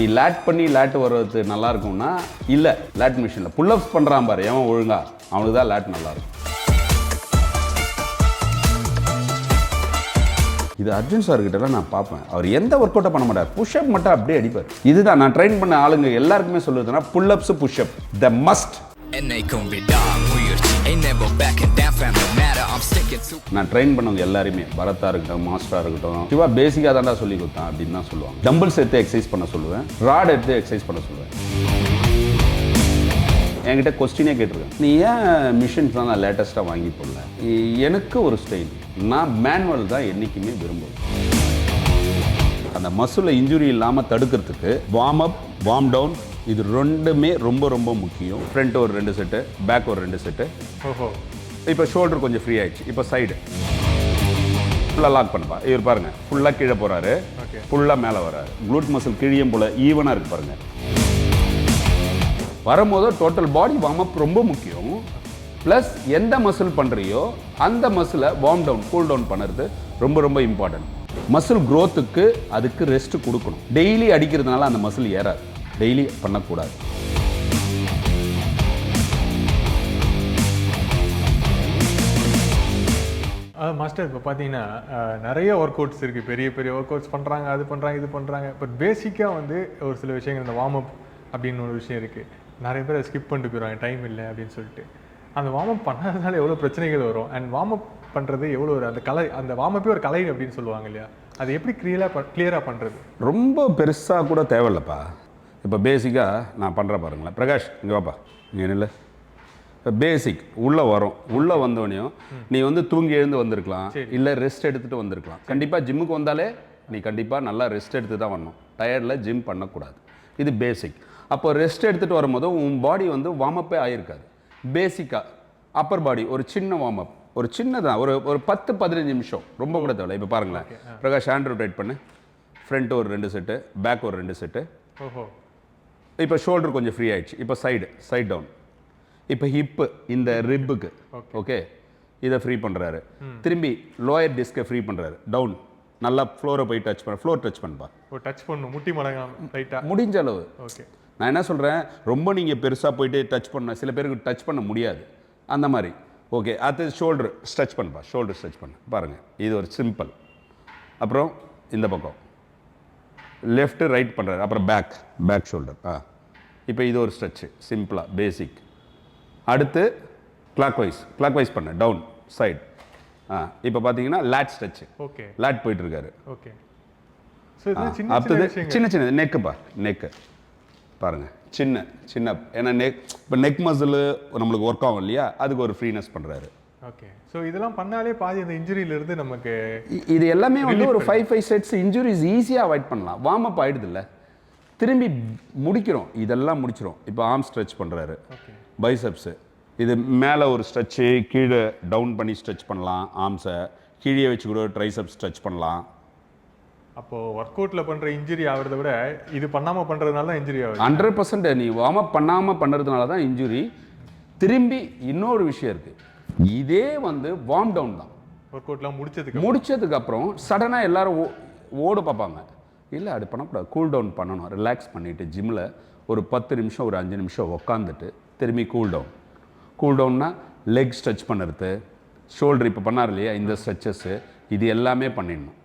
நீ லேட் பண்ணி லேட் வர்றது நல்லா இருக்கும்னா இல்லை, லேட் மிஷினில் புல்லப்ஸ் பண்ணுறான் பாரு எவன் ஒழுங்கா, அவனுக்கு தான் லேட் நல்லா இருக்கும். இது அர்ஜுன் சார் கிட்டலாம் நான் பார்ப்பேன், அவர் எந்த ஒர்க் அவுட்டை பண்ண மாட்டார், புஷ்அப் மட்டும் அப்படியே அடிப்பார். இதுதான் நான் ட்ரெயின் பண்ண ஆளுங்க எல்லாருக்குமே சொல்லுதுன்னா புல்லப்ஸ் புஷ்அப் த மஸ்ட். நான் ட்ரெயின் பண்ணவங்க எல்லாருமே பரத்தா இருக்கட்டும், மாஸ்டரா இருக்கட்டும், சிவா பேசிக்காக தான்டா சொல்லி கொடுத்தான் அப்படின்னு தான் சொல்லுவாங்க. டம்பிள்ஸ் எடுத்து எக்ஸசைஸ் பண்ண சொல்லுவேன், ராட் எடுத்து எக்ஸசைஸ் பண்ண சொல்லுவேன். என்கிட்ட கொஸ்டினே கேட்டிருக்கேன், நீ ஏன் மிஷின்ஸ் தான் நான் லேட்டஸ்ட்டாக வாங்கி போடல? எனக்கு ஒரு ஸ்டைல், நான் மேனுவல் தான் என்றைக்குமே விரும்புவேன். அந்த மசில் இன்ஜுரி இல்லாமல் தடுக்கிறதுக்கு வார்ம் அப், வார்ம் டவுன், இது ரெண்டுமே ரொம்ப ரொம்ப முக்கியம். ஃப்ரண்ட் ஒரு 2 செட்டு, பேக் ஒரு 2 செட்டு. ஓஹோ. இப்போ ஷோல்டர் கொஞ்சம் ஃப்ரீ ஆயிடுச்சு. இப்போ சைடு ஃபுல்லாக லாக் பண்ணப்பா. இவர் பாருங்க ஃபுல்லாக கீழே போகிறாரு, ஃபுல்லாக மேலே வராரு. க்ளூட் மசில் கிழியும் போல் ஈவனாக இருக்கு பாருங்க. வரும்போது டோட்டல் பாடி வார்ம் அப் ரொம்ப முக்கியம். ப்ளஸ் எந்த மசில் பண்ணுறியோ அந்த மசிலை வார்ம் டவுன், கூல் டவுன் பண்ணுறது ரொம்ப ரொம்ப இம்பார்ட்டன்ட். மசில் க்ரோத்துக்கு அதுக்கு ரெஸ்ட் கொடுக்கணும். டெய்லி அடிக்கிறதுனால அந்த மசில் ஏறாது, டெய்லி பண்ணக்கூடாது. மாஸ்டர் இப்போ பார்த்தீங்கன்னா நிறைய ஒர்க் அவுட்ஸ் இருக்குது, பெரிய பெரிய ஒர்க் அவுட்ஸ் பண்ணுறாங்க, அது பண்ணுறாங்க, இது பண்ணுறாங்க. பட் பேசிக்காக வந்து ஒரு சில விஷயங்கள், இந்த வார்ம் அப் அப்படின்னு ஒரு விஷயம் இருக்குது. நிறைய பேர் ஸ்கிப் பண்ணிட்டு போயிடுவாங்க, டைம் இல்லை அப்படின்னு சொல்லிட்டு. அந்த வார்ம் அப் பண்ணாதனால எவ்வளோ பிரச்சனைகள் வரும். அண்ட் வார்ம் அப் பண்ணுறது எவ்வளோ ஒரு அந்த கலை, அந்த வார்ம் அப்பே ஒரு கலை அப்படின்னு சொல்லுவாங்க இல்லையா, அது எப்படி கிளியராக பண்ணுறது? ரொம்ப பெருசாக கூட தேவையில்லப்பா. இப்போ பேசிக்காக நான் பண்ணுற பாருங்களேன். பிரகாஷ் இங்கே வாப்பா, நீ இல்லை இப்போ பேசிக் உள்ளே வரும். உள்ளே வந்தோடனையும் நீ வந்து தூங்கி எழுந்து வந்திருக்கலாம், இல்லை ரெஸ்ட் எடுத்துகிட்டு வந்திருக்கலாம். கண்டிப்பாக ஜிம்முக்கு வந்தாலே நீ கண்டிப்பாக நல்லா ரெஸ்ட் எடுத்து தான் வரணும். டயர்டில் ஜிம் பண்ணக்கூடாது. இது பேசிக். அப்போ ரெஸ்ட் எடுத்துகிட்டு வரும்போது உன் பாடி வந்து வார்ம் அப்பே ஆகிருக்காது. பேசிக்காக அப்பர் பாடி ஒரு சின்ன வார்ம் அப், ஒரு சின்னதான், ஒரு 10-15 நிமிஷம், ரொம்ப கூட தேவை. இப்போ பாருங்களேன் பிரகாஷ், ஹேண்ட் ரொட்டேட் பண்ணு. ஃப்ரண்ட் ஒரு 2 செட்டு, பேக் ஒரு 2 செட்டு. ஓஹோ. இப்போ ஷோல்டர் கொஞ்சம் ஃப்ரீ ஆயிடுச்சு. இப்போ சைடு டவுன். இப்போ ஹிப்பு இந்த ரிப்புக்கு ஓகே, இதை ஃப்ரீ பண்ணுறாரு. திரும்பி லோயர் டிஸ்கை ஃப்ரீ பண்ணுறாரு, டவுன். நல்லா ஃப்ளோரை போய் டச் பண்ண, ஃப்ளோர் டச் பண்ணுப்பா. டச் பண்ணணும், முட்டி மடங்காம ரைட்டாக முடிஞ்ச அளவு. ஓகே. நான் என்ன சொல்கிறேன், ரொம்ப நீங்கள் பெருசாக போயிட்டு டச் பண்ண, சில பேருக்கு டச் பண்ண முடியாது, அந்த மாதிரி. ஓகே, அது ஷோல்டர் ஸ்ட்ரெச் பண்ணுப்பா, ஷோல்டர் ஸ்ட்ரெச் பண்ண பாருங்கள். இது ஒரு சிம்பிள். அப்புறம் இந்த பக்கம் லெஃப்ட் ரைட் பண்ணுறாரு. அப்புறம் பேக் ஷோல்டர். இப்போ இது ஒரு ஸ்ட்ரெச்சு, சிம்பிளாக பேசிக். அடுத்து கிளாக் வைஸ் பண்ண, டவுன் சைடு. இப்போ பார்த்தீங்கன்னா லேட் ஸ்ட்ரெச்சு. ஓகே. லேட் போயிட்டு இருக்காரு. ஓகே. அடுத்தது சின்ன நெக்குப்பா, நெக்கு பாருங்கள், சின்ன ஏன்னா இப்போ நெக் மசில் நம்மளுக்கு ஒர்க் ஆகும் இல்லையா, அதுக்கு ஒரு ஃப்ரீனஸ் பண்ணுறாரு. ஓகே. ஸோ இதெல்லாம் பண்ணாலே பாதி அந்த இன்ஜுரியிலிருந்து நமக்கு இது எல்லாமே வந்து ஒரு 5 செட்ஸ் இன்ஜுரிஸ் ஈஸியாக அவாய்ட் பண்ணலாம். வார்ம் அப் ஆகிடுது இல்லை, திரும்பி முடிக்கிறோம், இதெல்லாம் முடிச்சிடும். இப்போ ஆர்ம் ஸ்ட்ரெச் பண்ணுறாரு, பைசப்ஸு. இது மேலே ஒரு ஸ்ட்ரெச்சு, கீழே டவுன் பண்ணி ஸ்ட்ரெச் பண்ணலாம். ஆர்ம்ஸை கீழே வச்சு கூட ட்ரைசப் ஸ்ட்ரெச் பண்ணலாம். அப்போது ஒர்க் அவுட்டில் பண்ணுற இன்ஜுரி ஆகிறத விட இது பண்ணாமல் பண்ணுறதுனால தான் இன்ஜுரி ஆகுது. 100% நீ வார்ம் அப் பண்ணாமல் பண்ணுறதுனால தான் இன்ஜுரி. திரும்பி இன்னொரு விஷயம் இருக்குது, இதே வந்து வார்ம் டவுன் தான். ஒர்க் அவுட்லாம் முடிச்சதுக்கு அப்புறம் சடனாக எல்லாரும் ஓட பார்ப்பாங்க. இல்லை அது பண்ணக்கூடாது, கூல் டவுன் பண்ணணும். ரிலாக்ஸ் பண்ணிவிட்டு ஜிம்மில் ஒரு 10 நிமிஷம், ஒரு 5 நிமிஷம் உக்காந்துட்டு திரும்பி கூல் டவுன்னா லெக் ஸ்ட்ரெச் பண்ணுறது, ஷோல்டர் இப்போ பண்ணார் இல்லையா, இந்த ஸ்ட்ரெச்சஸ்ஸு, இது எல்லாமே பண்ணிடணும்.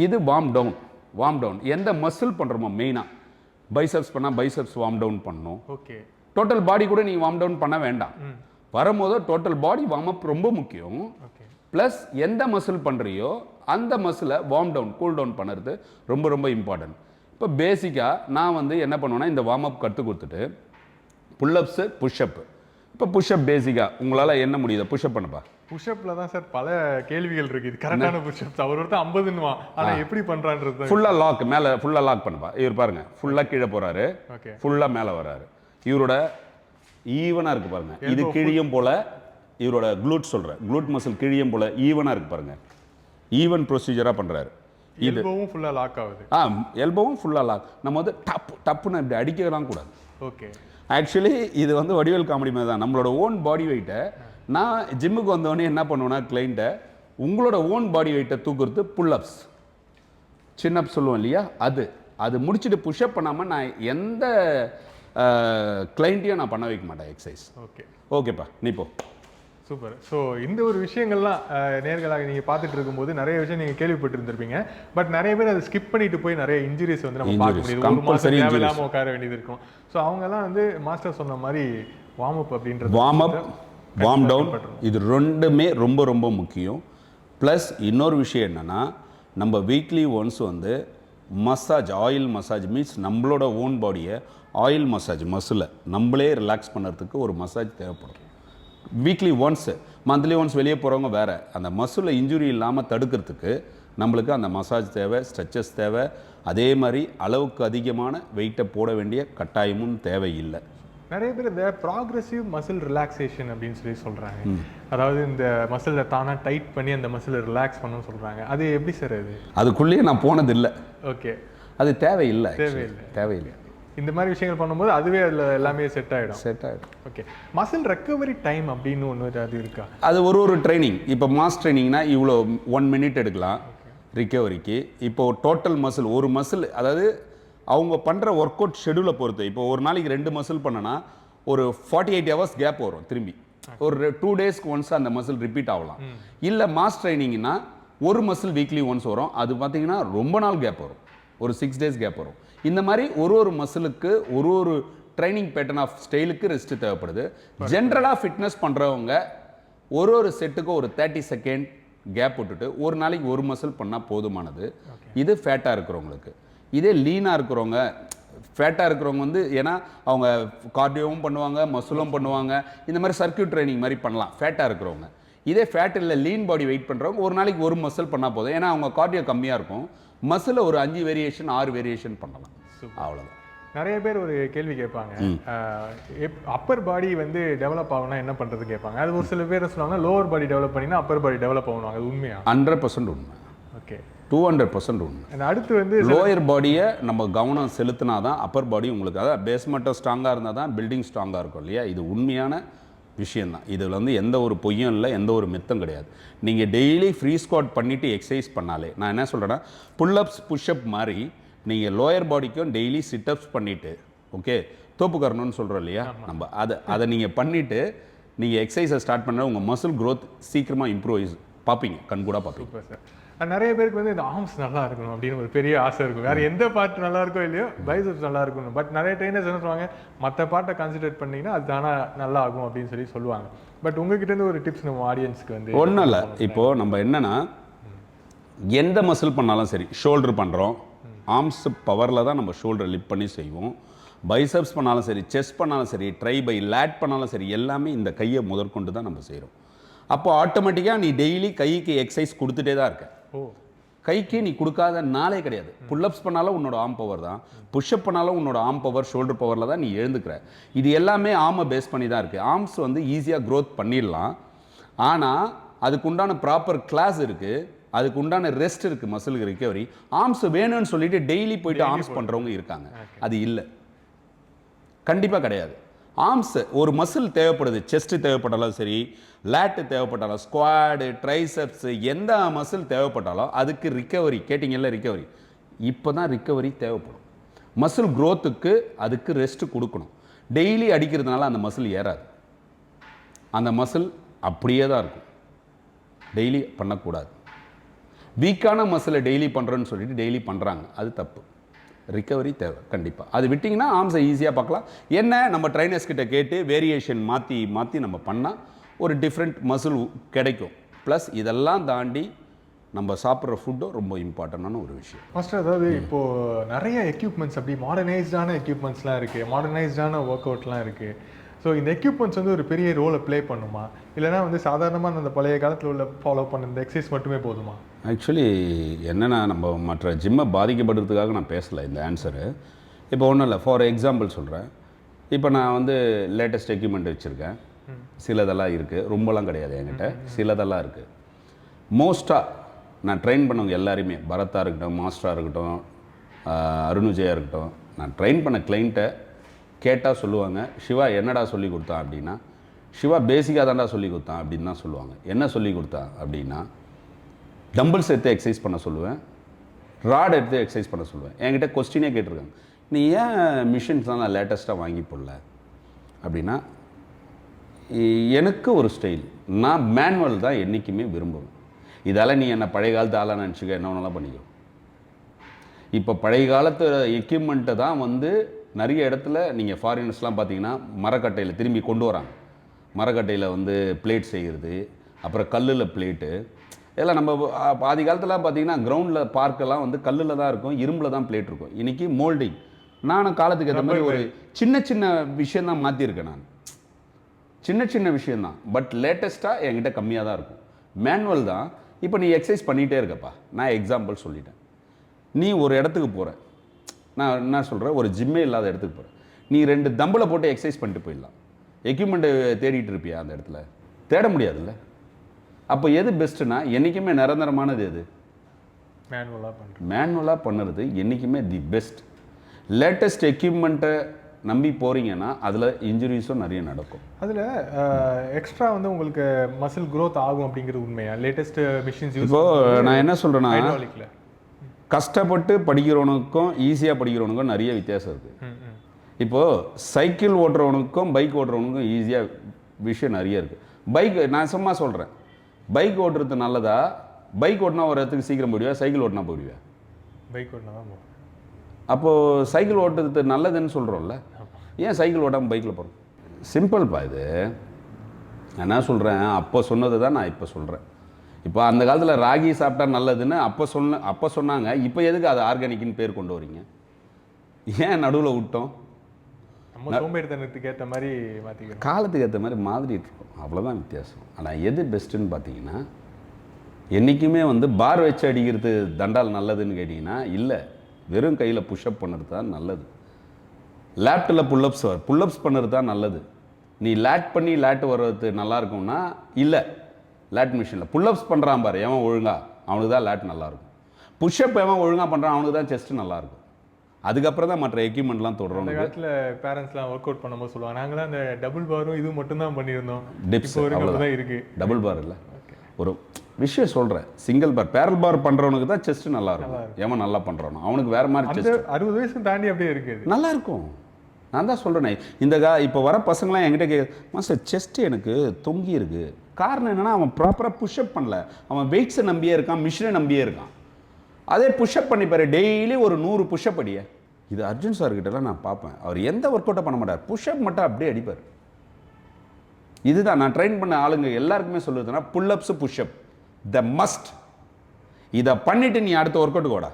இது வார்ம் டவுன். எந்த மசில் பண்ணுறோமோ மெயினாக பைசப்ஸ் பண்ணால் பைசப்ஸ் வார்ம் டவுன் பண்ணணும். ஓகே. டோட்டல் பாடி கூட நீங்கள் வார்ம் டவுன் பண்ண வேண்டாம். வரும்போது டோட்டல் பாடி வார்ம் அப் ரொம்ப முக்கியம். ப்ளஸ் எந்த மசில் பண்ணுறியோ அந்த மசிலை வார்ம் டவுன், கூல் டவுன் பண்ணுறது ரொம்ப ரொம்ப இம்பார்ட்டன்ட். இப்போ பேசிக்காக நான் வந்து என்ன பண்ணுவேன்னா, இந்த வார்ம் அப் கற்றுக் கொடுத்துட்டு புல்லப்ஸு, புஷ்அப்பு. இப்போ புஷ்அப் பேசிக்காக உங்களால் என்ன முடியுதோ புஷ்அப் பண்ணுப்பா. புஷ்அப்பில் தான் சார் பல கேள்விகள் இருக்குது. கரெக்டான புஷ்அப்ஸ் அவர் ஒருத்தர் 50ன்னுவான், ஆனால் எப்படி பண்ணுறான்றது. ஃபுல்லாக லாக், மேலே ஃபுல்லாக லாக் பண்ணுப்பா. இவர் பாருங்கள் ஃபுல்லாக கீழே போகிறாரு, ஃபுல்லாக மேலே வராரு. இவரோட ஈவனாக இருக்குது பாருங்கள். இது கிழியும் போல் இவரோட க்ளூட் மசில் கிழியும் போல் ஈவனாக இருக்குது பாருங்கள். ஈவன் ப்ரொசீஜராக பண்ணுறாரு. எல்போவும் ஃபுல்லாக லாக் ஆகுது. எல்போவும் ஃபுல்லாக லாக். நம்ம வந்து டப்புன்னு இப்படி அடிக்கலாம் கூடாது. ஓகே. ஆக்சுவலி இது வந்து வடிவேல் காமெடி மாதிரி தான். நம்மளோட ஓன் பாடி வெயிட்டை நான் ஜிம்முக்கு வந்தோடனே என்ன பண்ணுவேன்னா, கிளைண்ட்டை உங்களோட ஓன் பாடி வெயிட்டை தூக்குறது புல்லப்ஸ், சின்னப் சொல்லுவோம் இல்லையா, அது முடிச்சுட்டு புஷ்அப் பண்ணாமல் நான் எந்த கிளைண்ட்டையும் நான் பண்ண வைக்க மாட்டேன் எக்ஸசைஸ். ஓகே ஓகேப்பா, நீ போ. சூப்பர். ஸோ இந்த ஒரு விஷயங்கள்லாம் நேர்களாக நீங்கள் பார்த்துட்டு இருக்கும்போது நிறைய விஷயம் நீங்கள் கேள்விப்பட்டிருந்திருப்பீங்க. பட் நிறைய பேர் அதை ஸ்கிப் பண்ணிட்டு போய் நிறைய இன்ஜுரிஸ் வந்து நம்ம பார்க்க முடியுது. ஒரு மாதம் தேவையில்லாமல் உட்கார வேண்டியது இருக்கும். ஸோ அவங்கெல்லாம் வந்து மாஸ்டர் சொன்ன மாதிரி வார்ம் அப் அப்படின்றது, வார்ம் அப், வார்ம் டவுன், இது ரெண்டுமே ரொம்ப ரொம்ப முக்கியம். ப்ளஸ் இன்னொரு விஷயம் என்னென்னா, நம்ம வீக்லி ஒன்ஸ் வந்து மசாஜ், ஆயில் மசாஜ் மீன்ஸ் நம்மளோட ஓன் பாடியை ஆயில் மசாஜ், மசிலை நம்மளே ரிலாக்ஸ் பண்ணுறதுக்கு ஒரு மசாஜ் தேவைப்படும். வீக்லி ஒன்ஸ், மந்த்லி ஒன்ஸ் வெளியே போகிறவங்க வேறு, அந்த மசிலில் இன்ஜுரி இல்லாமல் தடுக்கிறதுக்கு நம்மளுக்கு அந்த மசாஜ் தேவை, ஸ்ட்ரெச்சஸ் தேவை. அதே மாதிரி அளவுக்கு அதிகமான வெயிட்டை போட வேண்டிய கட்டாயமும் தேவையில்லை. நிறைய பேர் இந்த ப்ராக்ரெசிவ் மசில் ரிலாக்ஸேஷன் அப்படின்னு சொல்கிறாங்க. அதாவது இந்த மசிலை தானாக டைட் பண்ணி அந்த மசிலை ரிலாக்ஸ் பண்ணணும்னு சொல்கிறாங்க. அது எப்படி சார்? அதுக்குள்ளேயே நான் போனதில்லை. ஓகே, அது தேவையில்லை. தேவையில்லை. இந்த மாதிரி விஷயங்கள் பண்ணும்போது அதுவே அதில் எல்லாமே செட் ஆகிடும். ஓகே, மசில் ரெக்கவரி டைம் அப்படின்னு ஒன்று அது இருக்கா? அது ஒரு ட்ரைனிங். இப்போ மாஸ் ட்ரைனிங்னா இவ்வளோ 1 மினிட் எடுக்கலாம் ரிக்கவரிக்கு. இப்போது டோட்டல் மசில், ஒரு மசில், அதாவது அவங்க பண்ணுற ஒர்க் அவுட் ஷெடியூலை பொறுத்து. இப்போ ஒரு நாளைக்கு 2 மசில் பண்ணனா ஒரு 48 ஹவர்ஸ் கேப் வரும். திரும்பி ஒரு 2 டேஸ்க்கு ஒன்ஸ் அந்த மசில் ரிப்பீட் ஆகலாம். இல்லை மாஸ் ட்ரைனிங்னா ஒரு மசில் வீக்லி ஒன்ஸ் வரும். அது பார்த்தீங்கன்னா ரொம்ப நாள் கேப் வரும், ஒரு 6 டேஸ் கேப் வரும். இந்த மாதிரி ஒரு மசிலுக்கு ஒரு ட்ரைனிங் பேட்டர்ன் ஆஃப் ஸ்டைலுக்கு ரெஸ்ட் தேவைப்படுது. ஜென்ரலாக ஃபிட்னஸ் பண்ணுறவங்க ஒரு செட்டுக்கு ஒரு 30 செகண்ட் கேப் விட்டுட்டு ஒரு நாளைக்கு ஒரு மசில் பண்ணால் போதுமானது. இது ஃபேட்டாக இருக்கிறவங்களுக்கு. இதே லீனாக இருக்கிறவங்க, ஃபேட்டாக இருக்கிறவங்க வந்து, ஏன்னா அவங்க கார்டியோவும் பண்ணுவாங்க, மசிலும் பண்ணுவாங்க, இந்த மாதிரி சர்க்யூட் ட்ரைனிங் மாதிரி பண்ணலாம் ஃபேட்டாக இருக்கிறவங்க. இதே ஃபேட் இல்லை லீன் பாடி வெயிட் பண்ணுறவங்க ஒரு நாளைக்கு ஒரு மசில் பண்ணால் போதும். ஏன்னா அவங்க கார்டியோ கம்மியாக இருக்கும். மசில் ஒரு 5 வேரியேஷன் 6 வேரியேஷன் பண்ணலாம், அவ்வளோதான். நிறைய பேர் ஒரு கேள்வி கேட்பாங்க, அப்பர் பாடி வந்து டெவலப் ஆகணும்னா என்ன பண்ணுறது கேட்பாங்க. அது ஒரு சில பேர் சொல்லுவாங்க லோவர் பாடி டெவலப் பண்ணினா அப்பர் பாடி டெவலப் ஆகணும். அது உண்மையா? 100% உண்மை. ஓகே, 200% உண்மை. அடுத்து வந்து லோயர் பாடியை நம்ம கவனம் செலுத்தினா தான் அப்பர் பாடி உங்களுக்கு, அதாவது பேஸ்மெண்ட்டை ஸ்ட்ராங்காக இருந்தால் தான் பில்டிங் ஸ்ட்ராங்காக இருக்கும் இல்லையா? இது உண்மையான விஷயந்தான். இதில் வந்து எந்த ஒரு பொய்யும் இல்லை, எந்த ஒரு மித்தம் கிடையாது. நீங்கள் டெய்லி ஃப்ரீ ஸ்குவாட் பண்ணிவிட்டு எக்ஸசைஸ் பண்ணாலே, நான் என்ன சொல்கிறேன்னா, புல்லப்ஸ் புஷ்அப் மாதிரி நீங்கள் லோயர் பாடிக்கும் டெய்லி சிட்டப்ஸ் பண்ணிவிட்டு, ஓகே, தோப்புக்கரணும்னு சொல்கிறோம் இல்லையா, நம்ம அதை நீங்கள் பண்ணிவிட்டு நீங்கள் எக்ஸசைஸை ஸ்டார்ட் பண்ண உங்கள் மசில் க்ரோத் சீக்கிரமாக இம்ப்ரூவ் பார்ப்பீங்க, கண்கூட பார்ப்பீங்க. சார், நிறைய பேருக்கு வந்து இந்த ஆர்ம்ஸ் நல்லா இருக்கணும் அப்படின்னு ஒரு பெரிய ஆசை இருக்கும். வேறு எந்த பார்ட் நல்லா இருக்கோ இல்லையோ, பைசப்ஸ் நல்லா இருக்கணும். பட் நிறைய ட்ரைனர்ஸ் என்ன சொல்லுவாங்க, மற்ற பார்ட்டை கான்சன்ட்ரேட் பண்ணிங்கன்னா அது தானாக நல்லா ஆகும் அப்படின்னு சொல்லுவாங்க. பட் உங்ககிட்ட ஒரு டிப்ஸ் நம்ம ஆடியன்ஸ்க்கு வந்து ஒன்றும் இல்லை. இப்போது நம்ம என்னென்னா, எந்த மசில் பண்ணாலும் சரி, ஷோல்டர் பண்ணுறோம், ஆர்ம்ஸ் பவரில் தான் நம்ம ஷோல்டர் லிஃப்ட் பண்ணி செய்வோம். பைசப்ஸ் பண்ணாலும் சரி, செஸ்ட் பண்ணாலும் சரி, ட்ரை பை லேட் பண்ணாலும் சரி, எல்லாமே இந்த கையை முதற்கொண்டு தான் நம்ம செய்கிறோம். அப்போ ஆட்டோமேட்டிக்காக நீ டெய்லி கைக்கு எக்ஸசைஸ் கொடுத்துட்டே தான் இருக்க. கைக்கு நீ கொடுக்காத நாளே கிடையாது. புல்லப்ஸ் பண்ணாலும் உன்னோட ஆர்ம் பவர் தான், புஷ்அப் பண்ணாலும் உன்னோட ஆர்ம் பவர், ஷோல்டர் பவரில் தான் நீ எழுந்துக்கிற. இது எல்லாமே ஆர்மை பேஸ் பண்ணி தான் இருக்குது. ஆர்ம்ஸ் வந்து ஈஸியாக க்ரோத் பண்ணிடலாம். ஆனால் அதுக்கு உண்டான ப்ராப்பர் கிளாஸ் இருக்குது, அதுக்கு உண்டான ரெஸ்ட் இருக்குது மசிலுக்கு ரிகவரி. ஆர்ம்ஸ் வேணும்னு சொல்லிட்டு டெய்லி போயிட்டு ஆர்ம்ஸ் பண்ணுறவங்க இருக்காங்க. அது இல்லை, கண்டிப்பாக கிடையாது. ஆர்ம்ஸ் ஒரு மசில் தேவைப்படுது. செஸ்ட் தேவைப்பட்டாலும் சரி, லேட்டு தேவைப்பட்டாலும், ஸ்குவாடு, ட்ரைசெப்ஸ், எந்த மசில் தேவைப்பட்டாலும் அதுக்கு ரிக்கவரி கேட்டிங்கல்ல, ரிக்கவரி இப்போ தான் ரிக்கவரி தேவைப்படும். மசில் க்ரோத்துக்கு அதுக்கு ரெஸ்ட் கொடுக்கணும். டெய்லி அடிக்கிறதுனால அந்த மசில் ஏறாது, அந்த மசில் அப்படியே தான் இருக்கும். டெய்லி பண்ணக்கூடாது. வீக்கான மசிலை டெய்லி பண்ணுறோன்னு சொல்லிட்டு டெய்லி பண்ணுறாங்க, அது தப்பு. ரிக்கவரி தேவை கண்டிப்பாக. அது விட்டிங்கன்னா ஆர்ம்ஸை ஈஸியாக பார்க்கலாம். என்ன, நம்ம ட்ரைனர்ஸ் கிட்ட கேட்டு வேரியேஷன் மாற்றி நம்ம பண்ணால் ஒரு டிஃப்ரெண்ட் மசில் கிடைக்கும். ப்ளஸ் இதெல்லாம் தாண்டி நம்ம சாப்பிட்ற ஃபுட்டும் ரொம்ப இம்பார்ட்டண்டான ஒரு விஷயம். மாஸ்டர், அதாவது இப்போது நிறைய எக்யூப்மெண்ட்ஸ் அப்படி மாடர்னைஸ்டான எக்யூப்மெண்ட்ஸ்லாம் இருக்குது, மாடர்னைஸ்டான ஒர்க் அவுட்லாம் இருக்குது. ஸோ இந்த எக்யூப்மெண்ட்ஸ் வந்து ஒரு பெரிய ரோலை ப்ளே பண்ணுமா, இல்லைனா வந்து சாதாரணமாக அந்த பழைய காலத்தில் உள்ள ஃபாலோ பண்ண இந்த எக்ஸசைஸ் மட்டுமே போதுமா? ஆக்சுவலி என்னென்னா, நம்ம மற்ற ஜிம்மை பாதிக்கப்படுறதுக்காக நான் பேசலை இந்த ஆன்சரு. இப்போ ஒன்றும் இல்லை, ஃபார் எக்ஸாம்பிள் சொல்கிறேன். இப்போ நான் வந்து லேட்டஸ்ட் எக்யூப்மெண்ட் வச்சுருக்கேன், சிலதெல்லாம் இருக்குது, ரொம்பலாம் கிடையாது என்கிட்ட, சிலதெல்லாம் இருக்குது. மோஸ்ட்டாக நான் ட்ரெயின் பண்ணவங்க எல்லாருமே, பரத்தாக இருக்கட்டும், மாஸ்டராக இருக்கட்டும், அருணுஜயா இருக்கட்டும், நான் ட்ரெயின் பண்ண கிளைண்ட்டை கேட்டால் சொல்லுவாங்க, சிவா என்னடா சொல்லி கொடுத்தான் அப்படின்னா, சிவா பேசிக்காக தான்டா சொல்லி கொடுத்தான் அப்படின்னு தான் சொல்லுவாங்க. என்ன சொல்லி கொடுத்தான் அப்படின்னா, டம்பிள்ஸ் எடுத்து எக்ஸசைஸ் பண்ண சொல்லுவேன், ராட் எடுத்து எக்ஸசைஸ் பண்ண சொல்லுவேன். என்கிட்ட கொஸ்டினே கேட்டிருக்காங்க, நீ ஏன் மிஷின்ஸ் தான் நான் லேட்டஸ்ட்டாக வாங்கி போடல அப்படின்னா, எனக்கு ஒரு ஸ்டைல், நான் மேனுவல் தான் என்றைக்குமே விரும்புவேன். இதால் நீ என்னை பழைய காலத்து ஆளாக நினச்சிக்க, என்ன வேணாலும் பண்ணிக்கோ. இப்போ பழைய காலத்து எக்யூப்மெண்ட்டை தான் வந்து நிறைய இடத்துல நீங்கள் ஃபாரினர்ஸ்லாம் பார்த்தீங்கன்னா மரக்கட்டையில் திரும்பி கொண்டு வராங்க. மரக்கட்டையில் வந்து பிளேட் செய்கிறது, அப்புறம் கல்லில் பிளேட்டு, இதெல்லாம் நம்ம பாதி காலத்தில் பார்த்தீங்கன்னா கிரவுண்டில் பார்க்கெல்லாம் வந்து கல்லில் தான் இருக்கும், இரும்பில் தான் பிளேட் இருக்கும். இன்றைக்கி மோல்டிங், நானும் காலத்துக்கு ஏற்ற மாதிரி ஒரு சின்ன சின்ன விஷயந்தான் மாற்றிருக்கேன். நான் சின்ன சின்ன விஷயந்தான், பட் லேட்டஸ்ட்டாக என்கிட்ட கம்மியாக தான் இருக்கும். மேனுவல் தான். இப்போ நீ எக்ஸசைஸ் பண்ணிகிட்டே இருக்கப்பா. நான் எக்ஸாம்பிள் சொல்லிட்டேன். நீ ஒரு இடத்துக்கு போகிற, நான் என்ன சொல்கிறேன், ஒரு ஜிம்மே இல்லாத இடத்துக்கு போகிறேன், நீ 2 தம்பில் போட்டு எக்ஸசைஸ் பண்ணிட்டு போயிடலாம். எக்யூப்மெண்ட்டை தேடிட்டு இருப்பியா அந்த இடத்துல? தேட முடியாதுல்ல. அப்போ எது பெஸ்ட்டுன்னா, என்றைக்குமே நிரந்தரமானது எது? மேனுவலாக பண்ணுறது என்றைக்குமே தி பெஸ்ட். லேட்டஸ்ட் எக்யூப்மெண்ட்டை நம்பி போகிறீங்கன்னா அதில் இன்ஜுரிஸும் நிறைய நடக்கும். அதில் எக்ஸ்ட்ரா வந்து உங்களுக்கு மசில் க்ரோத் ஆகும் அப்படிங்கிறது உண்மையா? லேட்டஸ்ட் மிஷின்ஸ் யூஸ் இப்போது நான் என்ன சொல்கிறேன்னா, கஷ்டப்பட்டு படிக்கிறவனுக்கும் ஈஸியாக படிக்கிறவனுக்கும் நிறைய வித்தியாசம் இருக்குது. இப்போது சைக்கிள் ஓட்டுறவனுக்கும் பைக் ஓட்டுறவனுக்கும் ஈஸியாக விஷயம் நிறைய இருக்குது. பைக் நான் சும்மா சொல்கிறேன், பைக் ஓட்டுறது நல்லதா? பைக் ஓட்டினா ஒரு இடத்துக்கு சீக்கிரம் போயிடுவா, சைக்கிள் ஓட்டினா போயிடுவா? பைக் ஓட்டினா தான் போகும். அப்போது சைக்கிள் ஓட்டுறது நல்லதுன்னு சொல்கிறோம்ல, ஏன் சைக்கிள் ஓட்டாமல் பைக்கில் போகிறோம்? சிம்பிள்ப்பா இது. நான் என்ன சொல்கிறேன், அப்போ சொன்னது தான் நான் இப்போ சொல்கிறேன். இப்போ அந்த காலத்தில் ராகி சாப்பிட்டா நல்லதுன்னு அப்போ சொன்னாங்க. இப்போ எதுக்கு அது ஆர்கானிக்னு பேர் கொண்டு வரீங்க? ஏன் நடுவில் விட்டோம்? நம்ம சோம்பேறித்தனத்துக்கு ஏற்ற மாதிரி மாற்றிக்கிறோம், காலத்துக்கு ஏற்ற மாதிரி மாதிரிட்டு இருக்கோம், அவ்வளோதான் வித்தியாசம். ஆனால் எது பெஸ்ட்டுன்னு பார்த்தீங்கன்னா, என்றைக்குமே வந்து பார் வச்சு அடிக்கிறது தண்டால் நல்லதுன்னு கேட்டிங்கன்னா இல்லை, வெறும் கையில் புஷ்அப் பண்ணுறது தான் நல்லது. லேப்டில் புல்லப்ஸ் பண்ணுறது தான் நல்லது. நீ லேட் பண்ணி லேட்டு வர்றது நல்லா இருக்கும்னா இல்லை, லேட் மிஷினில் புல்லப்ஸ் பண்ணுறான் பாரு எவன் ஒழுங்கா, அவனுக்கு தான் லேட் நல்லாயிருக்கும். புஷ்அப் எவன் ஒழுங்காக பண்ணுறான் அவனுக்கு தான் செஸ்ட்டு நல்லாயிருக்கும். அதுக்கப்புறம் தான் மற்ற எக்யூப்மெண்ட்லாம் தொடரும். அந்த காலத்தில் பேரண்ட்ஸ்லாம் ஒர்க் அவுட் பண்ணும்போது சொல்லுவாங்க, நாங்களாம் அந்த டபுள் பாரும் இது மட்டும் தான் பண்ணியிருந்தோம், டிப்ஸ் தான் இருக்குது. டபுள் பார் இல்லை, ஒரு விஷயம் சொல்கிறேன், சிங்கிள் பார் பேரல் பார் பண்ணுறவனுக்கு தான் செஸ்ட்டு நல்லாயிருக்கும். எவன் நல்லா பண்ணுறானோ அவனுக்கு வேறு மாதிரி செஸ்ட் 60 வயசு தாண்டி அப்படியே இருக்குது, நல்லாயிருக்கும். நான் தான் சொல்கிறேனே, இப்போ வர பசங்களாம் என்கிட்ட மாஸ்டர் செஸ்ட்டு எனக்கு தொங்கி இருக்குது. காரணம் என்னென்னா, அவன் ப்ராப்பராக புஷ்அப் பண்ணல, அவன் வெயிட்ஸை நம்பியே இருக்கான், மிஷினை நம்பியே இருக்கான். அதே புஷ்அப் பண்ணிப்பாரு, டெய்லி ஒரு 100 புஷ்அப் அடிய. இது அர்ஜுன் சார்கிட்டலாம் நான் பார்ப்பேன், அவர் எந்த ஒர்க் அவுட்டை பண்ண மாட்டார், புஷ்அப் மட்டும் அப்படியே அடிப்பார். இதுதான் நான் ட்ரெயின் பண்ண ஆளுங்க எல்லாருக்குமே சொல்லுறதுன்னா, புல்லப்ஸு புஷ்அப் த மஸ்ட். இதை பண்ணிவிட்டு நீ அடுத்த ஒர்க் அவுட்டுக்கு ஓடா.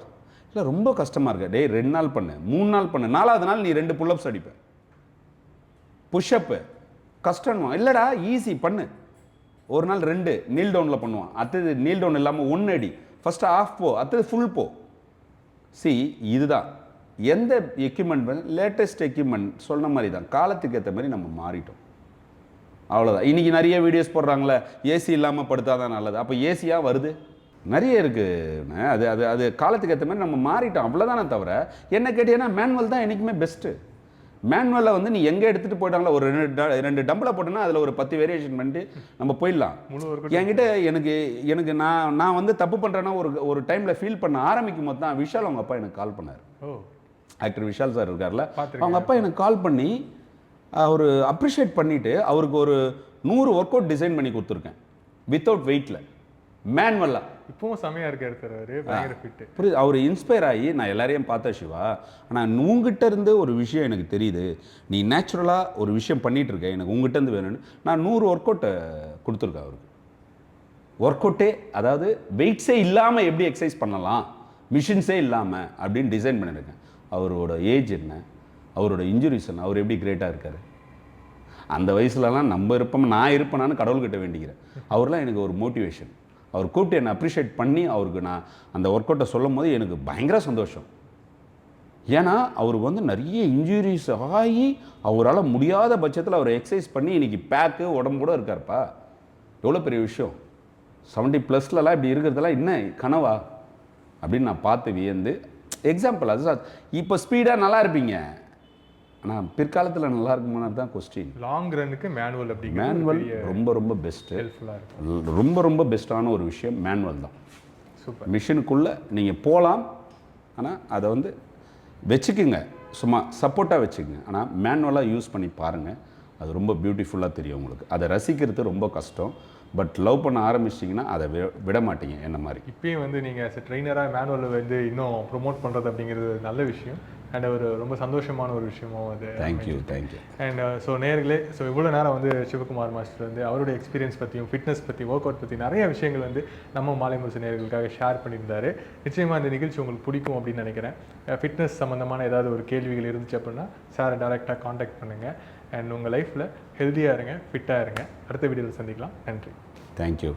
இல்லை ரொம்ப கஷ்டமாக இருக்கு, டேய் 2 நாள் பண்ணு, 3 நாள் பண்ணு, 4வது நாள் நீ 2 புல்லப்ஸ் அடிப்ப. புஷ்அப்பு கஷ்டமா இல்லைடா, ஈஸி பண்ணு. ஒரு நாள் 2 நீல் டவுனில் பண்ணுவான், அடுத்தது நீல் டவுன் இல்லாமல் 1 அடி, ஃபஸ்ட்டு ஆஃப் போ, அடுத்தது ஃபுல் போ. இதுதான் எந்த எக்யூப்மெண்ட், லேட்டஸ்ட் எக்யூப்மெண்ட் சொன்ன மாதிரி தான், காலத்துக்கு ஏற்ற மாதிரி நம்ம மாறிட்டோம், அவ்வளோதான். இன்றைக்கி நிறைய வீடியோஸ் போடுறாங்களே, ஏசி இல்லாமல் படுத்தாதான் நல்லது. அப்போ ஏசியாக வருது, நிறைய இருக்குண்ணே. அது அது அது காலத்துக்கு ஏற்ற மாதிரி நம்ம மாறிட்டோம், அவ்வளோதானே தவிர. என்ன கேட்டீங்கன்னா, மேனுவல் தான் என்றைக்குமே பெஸ்ட்டு. மேனுவலில் வந்து நீ எங்கே எடுத்துகிட்டு போயிட்டாங்களோ, ஒரு 2 டம்பில் போட்டோன்னா அதில் ஒரு 10 வேரியேஷன் பண்ணிட்டு நம்ம போயிடலாம். என்கிட்ட எனக்கு நான் வந்து தப்பு பண்ணுறேன்னா ஒரு டைமில் ஃபீல் பண்ண ஆரம்பிக்கும் போது தான் விஷால் அவங்க அப்பா எனக்கு கால் பண்ணார். ஆக்டர் விஷால் சார் இருக்கார்ல, அவங்க அப்பா எனக்கு கால் பண்ணி அவர் அப்ரிஷியேட் பண்ணிவிட்டு அவருக்கு ஒரு 100 ஒர்க் அவுட் டிசைன் பண்ணி கொடுத்துருக்கேன், வித்தவுட் வெயிட்டில், மேனுவலாக. இப்போவும் செமையாக இருக்கார் சார், அவர் பயங்கர ஃபிட்டு. புரியுது, அவர் இன்ஸ்பயர் ஆகி நான் எல்லாரையும் பார்த்தேன் சிவா. ஆனால் உங்ககிட்ட இருந்து ஒரு விஷயம் எனக்கு தெரியுது, நீ நேச்சுரலாக ஒரு விஷயம் பண்ணிகிட்டு இருக்க, எனக்கு உங்ககிட்ட இருந்து வேணும்னு நான் 100 ஒர்க் அவுட்டை கொடுத்துருக்கேன் அவருக்கு. ஒர்க் அவுட்டே, அதாவது வெயிட்ஸே இல்லாமல் எப்படி எக்ஸசைஸ் பண்ணலாம், மிஷின்ஸே இல்லாமல் அப்படின்னு டிசைன் பண்ணியிருக்கேன். அவரோட ஏஜ் என்ன, அவரோட இன்ஜுரிஸ் என்ன, அவர் எப்படி கிரேட்டாக இருக்கார். அந்த வயசுலலாம் நம்ம இருப்போம், நான் இருப்பேனான்னு கடவுள்கிட்ட வேண்டிக்கிறேன். அவர்லாம் எனக்கு ஒரு மோட்டிவேஷன். அவர் கூப்பிட்டு என்னை அப்ரிஷியேட் பண்ணி அவருக்கு நான் அந்த ஒர்க் அவுட்டை சொல்லும் போது எனக்கு பயங்கர சந்தோஷம். ஏன்னா அவருக்கு வந்து நிறைய இன்ஜுரிஸ் ஆகி அவரால் முடியாத பட்சத்தில் அவர் எக்ஸசைஸ் பண்ணி இன்றைக்கி பேக்கு உடம்பு கூட இருக்கார்ப்பா. எவ்வளோ பெரிய விஷயம். 70+லலாம் இப்படி இருக்கிறதெல்லாம் என்ன கனவா அப்படின்னு நான் பார்த்து வியந்து எக்ஸாம்பிள். அது இப்போ ஸ்பீடாக நல்லா இருப்பீங்க, ஆனால் பிற்காலத்தில் நல்லா இருக்குமானது தான் கொஸ்டின். லாங் ரன்னுக்கு மேனுவல் அப்படிங்கிற மேனுவல் ரொம்ப ரொம்ப பெஸ்ட்டு, ரொம்ப ரொம்ப பெஸ்ட்டான ஒரு விஷயம் மேனுவல் தான். சூப்பர். மிஷினுக்குள்ளே நீங்கள் போகலாம், ஆனால் அதை வந்து வச்சுக்குங்க, சும்மா சப்போர்ட்டாக வச்சுக்கோங்க. ஆனால் மேனுவலாக யூஸ் பண்ணி பாருங்கள், அது ரொம்ப பியூட்டிஃபுல்லாக தெரியும் உங்களுக்கு. அதை ரசிக்கிறது ரொம்ப கஷ்டம். பட் லவ் பண்ண ஆரம்பிச்சிட்டிங்கன்னா அதை விட மாட்டீங்க என்ன மாதிரி. இப்பயும் வந்து நீங்கள் ஆஸ் ட்ரெயினராக மேனுவலில் வந்து இன்னும் ப்ரொமோட் பண்ணுறது அப்படிங்கிறது ஒரு நல்ல விஷயம் அண்ட் ஒரு ரொம்ப சந்தோஷமான ஒரு விஷயமும் அது. தேங்க்யூ. அண்ட் ஸோ நேர்களே, ஸோ இவ்வளோ நேரம் வந்து சிவகுமார் மாஸ்டர் வந்து அவருடைய எக்ஸ்பீரியன்ஸ் பற்றியும் ஃபிட்னஸ் பற்றி ஒர்க் அவுட் பற்றி நிறைய விஷயங்கள் வந்து நம்ம மாலை முரசு நேர்களுக்காக ஷேர் பண்ணியிருந்தாரு. நிச்சயமாக இந்த நிகழ்ச்சி உங்களுக்கு பிடிக்கும் அப்படின்னு நினைக்கிறேன். ஃபிட்னஸ் சம்மந்தமான ஏதாவது ஒரு கேள்விகள் இருந்துச்சு அப்படின்னா சாரை டேரெக்டாக காண்டாக்ட் பண்ணுங்கள். அண்ட் உங்கள் லைஃப்பில் ஹெல்த்தியாக இருங்க, ஃபிட்டாக இருங்க. அடுத்த வீடியோவில் சந்திக்கலாம். நன்றி. தேங்க்யூ.